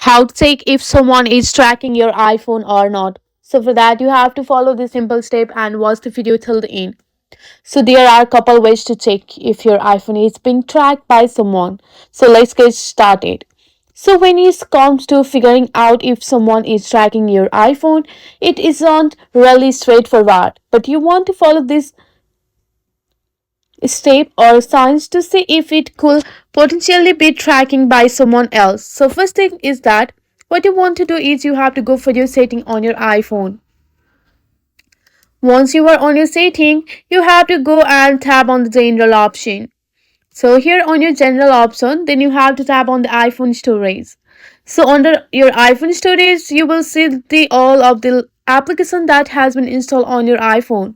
how to check if someone is tracking your iPhone or not. So for that you have to follow this simple step and watch the video till the end. So there are a couple ways to check if your iPhone is being tracked by someone. So let's get started. So when it comes to figuring out if someone is tracking your iPhone, it isn't really straightforward. But you want to follow this step or signs to see if it could potentially be tracking by someone else. So first thing is that what you want to do is you have to go for your setting on your iPhone. Once you are on your setting, you have to go and tap on the general option. So here on your general option, then you have to tap on the iPhone storage. So under your iPhone storage, you will see the all of the application that has been installed on your iPhone.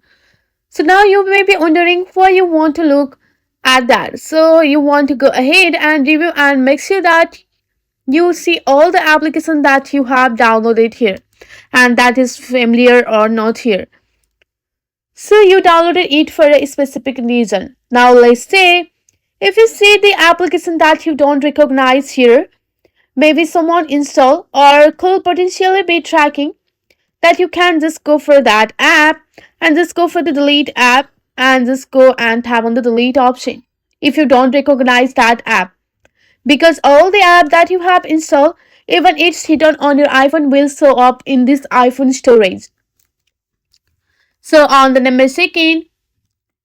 So now you may be wondering why you want to look at that. So you want to go ahead and review and make sure that you see all the applications that you have downloaded here and that is familiar or not here. So you downloaded it for a specific reason. Now let's say if you see the application that you don't recognize here, maybe someone installed or could potentially be tracking, that you can just go for that app and just go for the delete app and just go and tap on the delete option if you don't recognize that app, because all the app that you have installed, even it's hidden on your iPhone, will show up in this iPhone storage. So on the number second,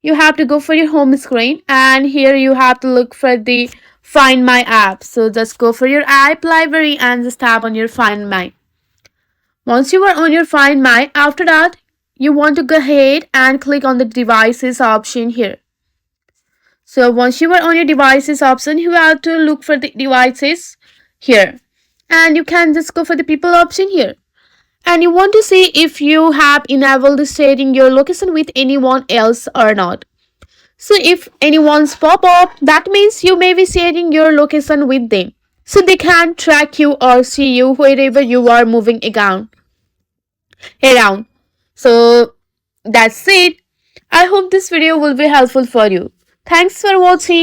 you have to go for your home screen and here you have to look for the find my app. So just go for your app library and just tap on your find my. Once you are on your find my, after that you want to go ahead and click on the devices option here. So once you are on your devices option, you have to look for the devices here and you can just go for the people option here. And you want to see if you have enabled sharing your location with anyone else or not. So if anyone's pop up, that means you may be sharing your location with them. So they can track you or see you wherever you are moving around. So that's it. I hope this video will be helpful for you. Thanks for watching.